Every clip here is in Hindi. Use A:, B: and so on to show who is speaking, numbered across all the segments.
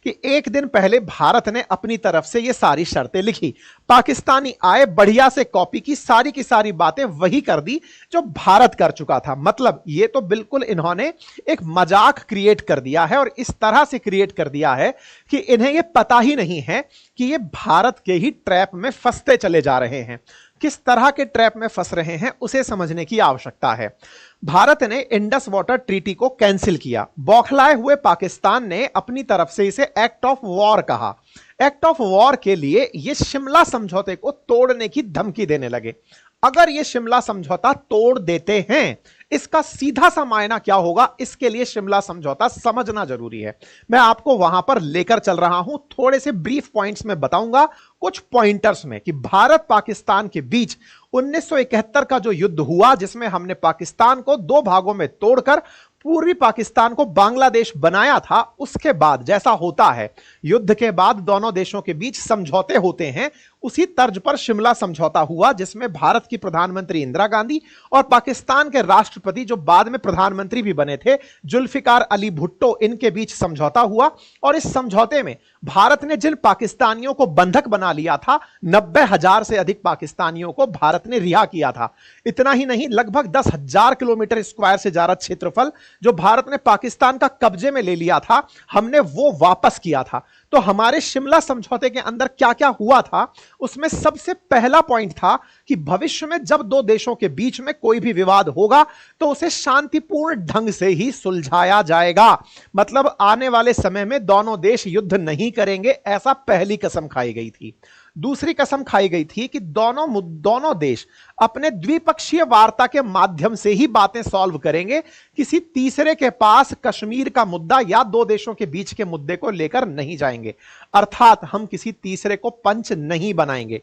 A: कि एक दिन पहले भारत ने अपनी तरफ से ये सारी शर्तें लिखी, पाकिस्तानी आए, बढ़िया से कॉपी की सारी बातें वही कर दी जो भारत कर चुका था। मतलब ये तो बिल्कुल इन्होंने एक मजाक क्रिएट कर दिया है, और इस तरह से क्रिएट कर दिया है कि इन्हें ये पता ही नहीं है कि ये भारत के ही ट्रैप में फंसते चले जा रहे हैं। किस तरह के ट्रैप में फंस रहे हैं उसे समझने की आवश्यकता है। भारत ने इंडस वाटर ट्रीटी को कैंसिल किया। बौखलाए हुए पाकिस्तान ने अपनी तरफ से इसे एक्ट ऑफ वॉर कहा। एक्ट ऑफ वॉर के लिए ये शिमला समझौते को तोड़ने की धमकी देने लगे। अगर ये शिमला समझौता तोड़ देते हैं, इसका सीधा सा मायना क्या होगा, इसके लिए शिमला समझौता समझना जरूरी है। मैं आपको वहां पर लेकर चल रहा हूं, थोड़े से ब्रीफ पॉइंट्स में बताऊंगा, कुछ पॉइंटर्स में, कि भारत पाकिस्तान के बीच 1971 का जो युद्ध हुआ, जिसमें हमने पाकिस्तान को दो भागों में तोड़कर पूर्वी पाकिस्तान को बांग्लादेश बनाया था, उसके बाद जैसा होता है, युद्ध के बाद दोनों देशों के बीच समझौते होते हैं, उसी तर्ज पर शिमला समझौता हुआ, जिसमें भारत की प्रधानमंत्री इंदिरा गांधी और पाकिस्तान के राष्ट्रपति, जो बाद में प्रधानमंत्री भी बने थे, जुल्फिकार अली भुट्टो, इनके बीच समझौता हुआ। और इस समझौते में भारत ने जिन पाकिस्तानियों को बंधक बना लिया था, 90,000 से अधिक पाकिस्तानियों को भारत ने रिहा किया था। इतना ही नहीं, लगभग 10,000 किलोमीटर स्क्वायर से ज्यादा क्षेत्रफल जो भारत ने पाकिस्तान का कब्जे में ले लिया था, हमने वो वापस किया था। तो हमारे शिमला समझौते के अंदर क्या क्या हुआ था, उसमें सबसे पहला पॉइंट था कि भविष्य में जब दो देशों के बीच में कोई भी विवाद होगा तो उसे शांतिपूर्ण ढंग से ही सुलझाया जाएगा। मतलब आने वाले समय में दोनों देश युद्ध नहीं करेंगे, ऐसा पहली कसम खाई गई थी। दूसरी कसम खाई गई थी कि दोनों देश अपने द्विपक्षीय वार्ता के माध्यम से ही बातें सॉल्व करेंगे, किसी तीसरे के पास कश्मीर का मुद्दा या दो देशों के बीच के मुद्दे को लेकर नहीं जाएंगे, अर्थात हम किसी तीसरे को पंच नहीं बनाएंगे।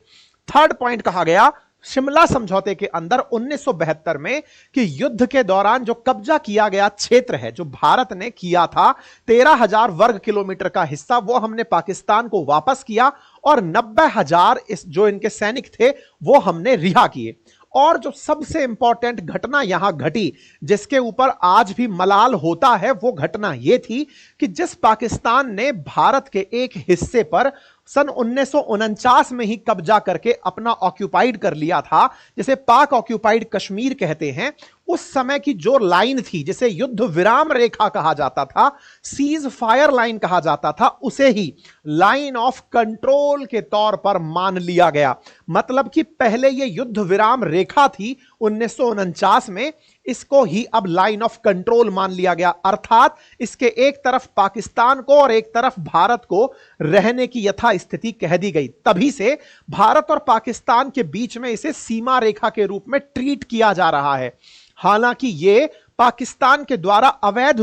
A: थर्ड पॉइंट कहा गया शिमला समझौते के अंदर 1972 में कि युद्ध के दौरान जो कब्जा किया गया क्षेत्र है, जो भारत ने किया था 13,000 वर्ग किलोमीटर का हिस्सा, वो हमने पाकिस्तान को वापस किया और 90,000 जो इनके सैनिक थे वो हमने रिहा किए। और जो सबसे इंपॉर्टेंट घटना यहां घटी, जिसके ऊपर आज भी मलाल होता है, वो घटना यह थी कि जिस पाकिस्तान ने भारत के एक हिस्से पर सन 1949 में ही कब्जा करके अपना ऑक्यूपाइड कर लिया था, जिसे पाक ऑक्यूपाइड कश्मीर कहते हैं, उस समय की जो लाइन थी, जिसे युद्ध विराम रेखा कहा जाता था, सीज फायर लाइन कहा जाता था, उसे ही लाइन ऑफ कंट्रोल के तौर पर मान लिया गया। मतलब कि पहले यह युद्ध विराम रेखा थी 1949 में, इसको ही अब लाइन ऑफ कंट्रोल मान लिया गया। अर्थात इसके एक तरफ पाकिस्तान को और एक तरफ भारत को रहने की यथा स्थिति कह दी गई। तभी से भारत और पाकिस्तान के बीच में इसे सीमा रेखा के रूप में ट्रीट किया जा रहा है। हालांकि यह पाकिस्तान के द्वारा अवैध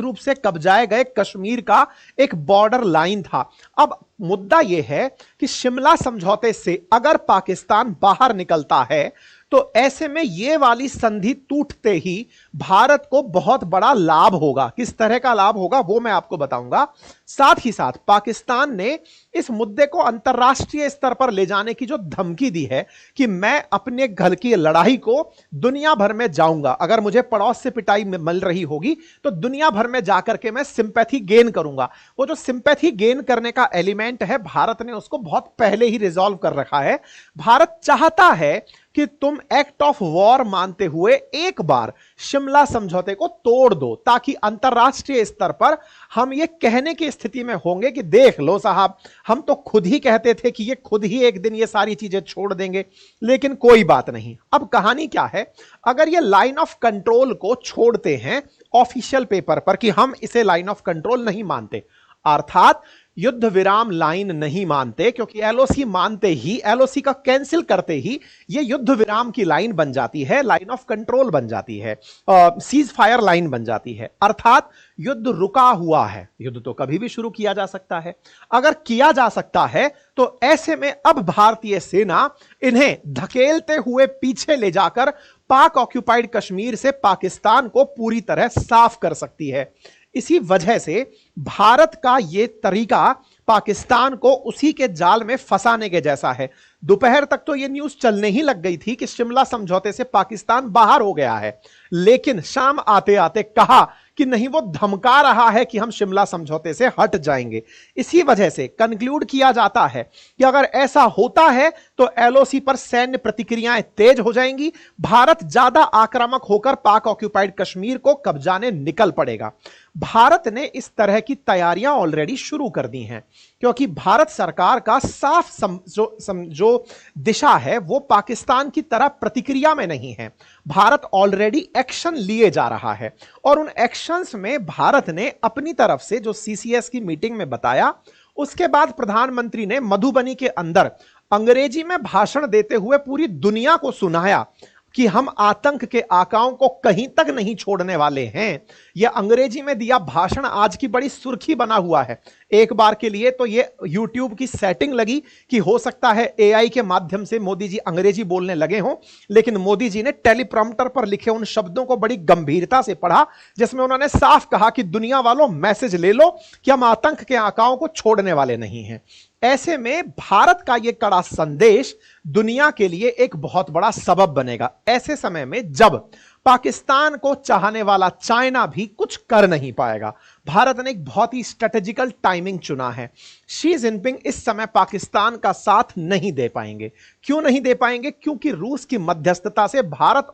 A: रूप से कब्जाए गए कश्मीर का एक बॉर्डर लाइन था। अब मुद्दा यह है कि शिमला समझौते से अगर पाकिस्तान बाहर निकलता है तो ऐसे में यह वाली संधि टूटते ही भारत को बहुत बड़ा लाभ होगा। किस तरह का लाभ होगा वो मैं आपको बताऊंगा। साथ ही साथ पाकिस्तान ने इस मुद्दे को अंतर्राष्ट्रीय स्तर पर ले जाने की जो धमकी दी है कि मैं अपने घर की लड़ाई को दुनिया भर में जाऊंगा, अगर मुझे पड़ोस से पिटाई में मिल रही होगी तो दुनिया भर में जाकर के मैं सिंपैथी गेन करूंगा। वो जो सिंपैथी गेन करने का एलिमेंट है, भारत ने उसको बहुत पहले ही रिजॉल्व कर रखा है। भारत चाहता है कि तुम एक्ट ऑफ वॉर मानते हुए एक बार शिमला समझौते को तोड़ दो, ताकि अंतरराष्ट्रीय स्तर पर हम ये कहने की स्थिति में होंगे कि देख लो साहब, हम तो खुद ही कहते थे कि ये खुद ही एक दिन ये सारी चीजें छोड़ देंगे, लेकिन कोई बात नहीं। अब कहानी क्या है, अगर ये लाइन ऑफ कंट्रोल को छोड़ते हैं ऑफिशियल पेपर पर कि हम इसे लाइन ऑफ कंट्रोल नहीं मानते, अर्थात युद्ध विराम लाइन नहीं मानते, क्योंकि एलओसी मानते ही, एलओसी का कैंसिल करते ही ये युद्ध विराम की लाइन बन जाती है, लाइन ऑफ कंट्रोल बन जाती है, सीज फायर लाइन बन जाती है, अर्थात युद्ध रुका हुआ है। युद्ध तो कभी भी शुरू किया जा सकता है। अगर किया जा सकता है तो ऐसे में अब भारतीय सेना इन्हें धकेलते हुए पीछे ले जाकर पाक ऑक्यूपाइड कश्मीर से पाकिस्तान को पूरी तरह साफ कर सकती है। इसी वजह से भारत का यह तरीका पाकिस्तान को उसी के जाल में फंसाने के जैसा है। दोपहर तक तो यह न्यूज चलने ही लग गई थी कि शिमला समझौते से पाकिस्तान बाहर हो गया है, लेकिन शाम आते आते कहा कि नहीं वो धमका रहा है कि हम शिमला समझौते से हट जाएंगे। इसी वजह से कंक्लूड किया जाता है कि अगर ऐसा होता है तो एलओसी पर सैन्य प्रतिक्रियाएं तेज हो जाएंगी, भारत ज्यादा आक्रामक होकर पाक ऑक्यूपाइड कश्मीर को कब्जाने निकल पड़ेगा। भारत ने इस तरह की तैयारियां ऑलरेडी शुरू कर दी हैं, क्योंकि भारत सरकार का साफ जो दिशा है वो पाकिस्तान की तरह प्रतिक्रिया में नहीं है। भारत ऑलरेडी एक्शन लिए जा रहा है और उन एक्शंस में भारत ने अपनी तरफ से जो सीसीएस की मीटिंग में बताया, उसके बाद प्रधानमंत्री ने मधुबनी के अंदर अंग्रेजी में भाषण देते हुए पूरी दुनिया को सुनाया कि हम आतंक के आकाओं को कहीं तक नहीं छोड़ने वाले हैं। यह अंग्रेजी में दिया भाषण आज की बड़ी सुर्खी बना हुआ है। एक बार के लिए तो यह यूट्यूब की सेटिंग लगी कि हो सकता है एआई के माध्यम से मोदी जी अंग्रेजी बोलने लगे हों, लेकिन मोदी जी ने टेलीप्रॉम्प्टर पर लिखे उन शब्दों को बड़ी गंभीरता से पढ़ा, जिसमें उन्होंने साफ कहा कि दुनिया वालों मैसेज ले लो कि हम आतंक के आकाओं को छोड़ने वाले नहीं हैं। ऐसे में भारत का यह कड़ा संदेश दुनिया के लिए एक बहुत बड़ा सबब बनेगा, ऐसे समय में जब पाकिस्तान को चाहने वाला चाइना भी कुछ कर नहीं पाएगा। भारत ने एक बहुत ही स्ट्रेटेजिकल टाइमिंग चुना है। शी जिनपिंग इस समय पाकिस्तान का साथ नहीं दे पाएंगे। क्यों नहीं दे पाएंगे? क्योंकि रूस की मध्यस्थता से भारत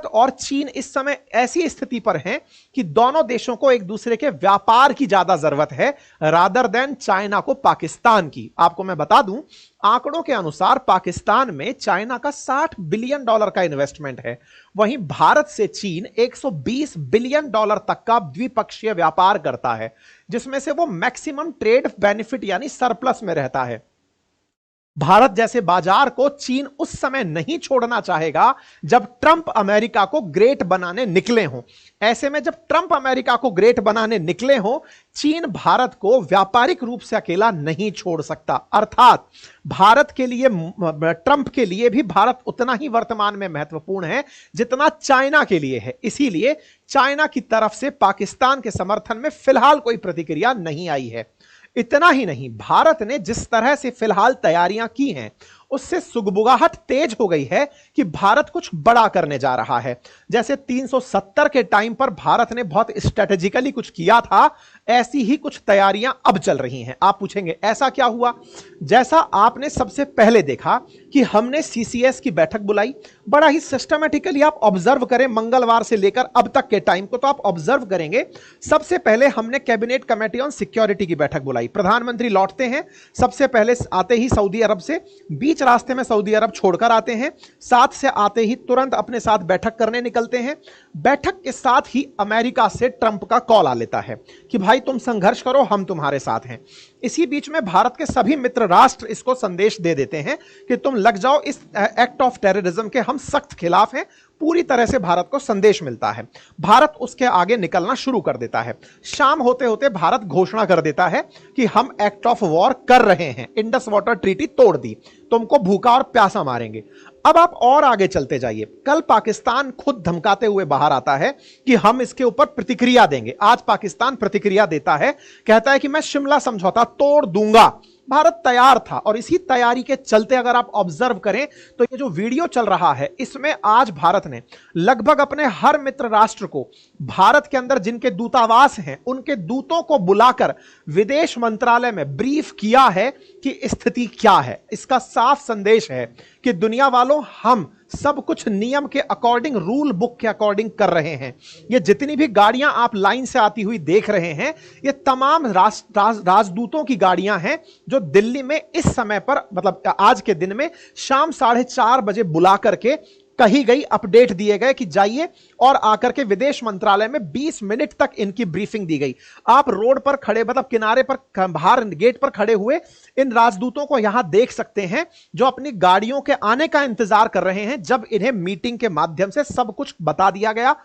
A: और चीन इस समय ऐसी स्थिति पर हैं कि दोनों देशों को एक दूसरे के व्यापार की ज्यादा जरूरत है रादर देन चाइना को पाकिस्तान की। आपको मैं बता दूं, आंकड़ों के अनुसार पाकिस्तान में चाइना का $60 बिलियन का इन्वेस्टमेंट है, वहीं भारत से चीन $120 बिलियन तक का द्विपक्षीय व्यापार करता है, जिसमें से वो मैक्सिमम ट्रेड बेनिफिट यानी सरप्लस में रहता है। भारत जैसे बाजार को चीन उस समय नहीं छोड़ना चाहेगा जब ट्रंप अमेरिका को ग्रेट बनाने निकले हों। ऐसे में जब ट्रंप अमेरिका को ग्रेट बनाने निकले हों, चीन भारत को व्यापारिक रूप से अकेला नहीं छोड़ सकता। अर्थात भारत के लिए, ट्रंप के लिए भी भारत उतना ही वर्तमान में महत्वपूर्ण है जितना चाइना के लिए है। इसीलिए चाइना की तरफ से पाकिस्तान के समर्थन में फिलहाल कोई प्रतिक्रिया नहीं आई है। इतना ही नहीं, भारत ने जिस तरह से फिलहाल तैयारियां की हैं, उससे सुगबुगाहट तेज हो गई है कि भारत कुछ बड़ा करने जा रहा है। जैसे 370 के टाइम पर भारत ने बहुत स्ट्रेटेजिकली कुछ किया था, ऐसी ही कुछ तैयारियां अब चल रही हैं। आप पूछेंगे ऐसा क्या हुआ? जैसा आपने सबसे पहले देखा कि हमने सीसीएस की बैठक बुलाई, बड़ा ही सिस्टमेटिकली आप ऑब्जर्व करें मंगलवार से लेकर अब तक के टाइम को, तो आप ऑब्जर्व करेंगे सबसे पहले हमने कैबिनेट कमेटी ऑन सिक्योरिटी की बैठक बुलाई। प्रधानमंत्री लौटते हैं, सबसे पहले आते ही सऊदी अरब से, बीच रास्ते में सऊदी अरब छोड़कर आते हैं, साथ से आते ही तुरंत अपने साथ बैठक करने निकलते हैं। बैठक के साथ ही अमेरिका से ट्रंप का कॉल आ लेता है कि भाई तुम संघर्ष करो, हम तुम्हारे साथ हैं। इसी बीच में भारत के सभी मित्र राष्ट्र इसको संदेश दे देते हैं कि तुम लग जाओ, इस एक्ट ऑफ टेररिज्म के हम सख्त खिलाफ हैं। पूरी तरह से भारत को संदेश मिलता है, भारत उसके आगे निकलना शुरू कर देता है। शाम होते होते भारत घोषणा कर देता है कि हम एक्ट ऑफ वॉर कर रहे हैं, इंडस वाटर ट्रीटी तोड़ दी, तुमको भूखा और प्यासा मारेंगे। अब आप और आगे चलते जाइए, कल पाकिस्तान खुद धमकाते हुए बाहर आता है कि हम इसके ऊपर प्रतिक्रिया देंगे। आज पाकिस्तान प्रतिक्रिया देता है, कहता है कि मैं शिमला समझौता तोड़ दूंगा। भारत तैयार था और इसी तैयारी के चलते अगर आप ऑब्जर्व करें तो ये जो वीडियो चल रहा है, इसमें आज भारत ने लगभग अपने हर मित्र राष्ट्र को, भारत के अंदर जिनके दूतावास हैं उनके दूतों को बुलाकर विदेश मंत्रालय में ब्रीफ किया है कि स्थिति क्या है। इसका साफ संदेश है कि दुनिया वालों, हम सब कुछ नियम के अकॉर्डिंग, रूल बुक के अकॉर्डिंग कर रहे हैं। ये जितनी भी गाड़ियां आप लाइन से आती हुई देख रहे हैं, ये तमाम राजदूतों की गाड़ियां हैं जो दिल्ली में इस समय पर, मतलब आज के दिन में शाम 4:30 बजे बुला करके कही गई, अपडेट दिए गए कि जाइए, और आकर के विदेश मंत्रालय में 20 मिनट तक इनकी ब्रीफिंग दी गई। आप रोड पर खड़े, मतलब किनारे पर, बाहर गेट पर खड़े हुए इन राजदूतों को यहां देख सकते हैं जो अपनी गाड़ियों के आने का इंतजार कर रहे हैं, जब इन्हें मीटिंग के माध्यम से सब कुछ बता दिया गया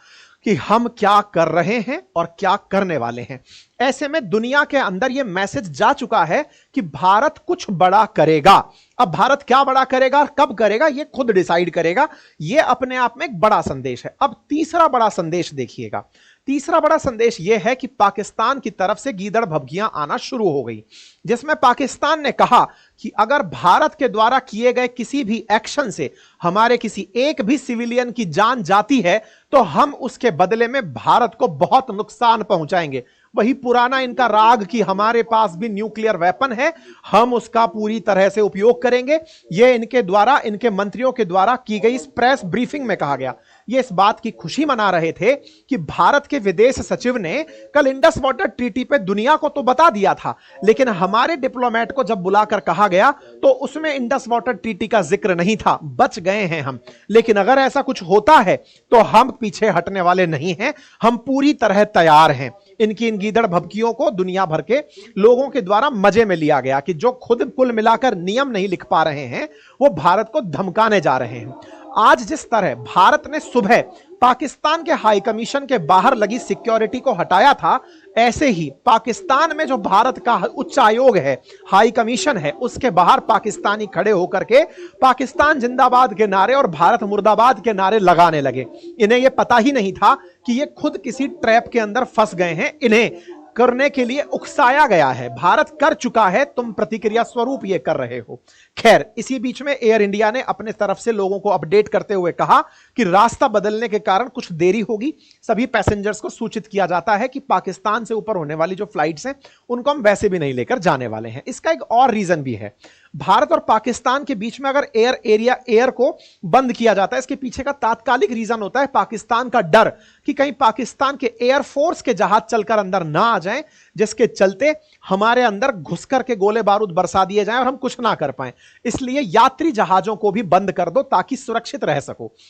A: कि हम क्या कर रहे हैं और क्या करने वाले हैं। ऐसे में दुनिया के अंदर यह मैसेज जा चुका है कि भारत कुछ बड़ा करेगा। अब भारत क्या बड़ा करेगा, कब करेगा, यह खुद डिसाइड करेगा। यह अपने आप में एक बड़ा संदेश है। अब तीसरा बड़ा संदेश देखिएगा। तीसरा बड़ा संदेश यह है कि पाकिस्तान की तरफ से गीदड़ भभकियां आना शुरू हो गई, जिसमें पाकिस्तान ने कहा कि अगर भारत के द्वारा किए गए किसी भी एक्शन से हमारे किसी एक भी सिविलियन की जान जाती है तो हम उसके बदले में भारत को बहुत नुकसान पहुंचाएंगे। वही पुराना इनका राग कि हमारे पास भी न्यूक्लियर वेपन है, हम उसका पूरी तरह से उपयोग करेंगे। यह इनके द्वारा, इनके मंत्रियों के द्वारा की गई इस प्रेस ब्रीफिंग में कहा गया। ये इस बात की खुशी मना रहे थे कि भारत के विदेश सचिव ने कल इंडस वाटर ट्रीटी पे दुनिया को तो बता दिया था, लेकिन हमारे डिप्लोमेट को जब बुलाकर कहा गया तो उसमें इंडस वाटर ट्रीटी का जिक्र नहीं था। बच गए हैं हम, लेकिन अगर ऐसा कुछ होता है तो हम पीछे हटने वाले नहीं हैं, हम पूरी तरह तैयार हैं। इनकी इन गीदड़ भभकियों को दुनिया भर के लोगों के द्वारा मजे में लिया गया कि जो खुद कुल मिलाकर नियम नहीं लिख पा रहे हैं वो भारत को धमकाने जा रहे हैं। आज जिस तरह भारत ने सुबह पाकिस्तान के हाई कमीशन के बाहर लगी सिक्योरिटी को हटाया था, ऐसे ही पाकिस्तान में जो भारत का उच्च आयोग है, हाई कमीशन है, उसके बाहर पाकिस्तानी खड़े होकर के पाकिस्तान जिंदाबाद के नारे और भारत मुर्दाबाद के नारे लगाने लगे। इन्हें यह पता ही नहीं था कि ये खुद किसी ट्रैप के अंदर फंस गए हैं, इन्हें करने के लिए उकसाया गया है। भारत कर चुका है, तुम प्रतिक्रिया स्वरूप ये कर रहे हो। खैर, इसी बीच में एयर इंडिया ने अपने तरफ से लोगों को अपडेट करते हुए कहा कि रास्ता बदलने के कारण कुछ देरी होगी। सभी पैसेंजर्स को सूचित किया जाता है कि पाकिस्तान से ऊपर होने वाली जो फ्लाइट्स हैं उनको हम वैसे भी नहीं लेकर जाने वाले हैं। इसका एक और रीजन भी है। भारत और पाकिस्तान के बीच में अगर एयर को बंद किया जाता है, इसके पीछे का तात्कालिक रीजन होता है पाकिस्तान का डर कि कहीं पाकिस्तान के एयरफोर्स के जहाज चलकर अंदर ना आ जाएं, जिसके चलते हमारे अंदर घुस करके गोले बारूद बरसा दिए जाएं और हम कुछ ना कर पाएं। इसलिए यात्री जहाजों को भी बंद कर दो ताकि सुरक्षित रह सको।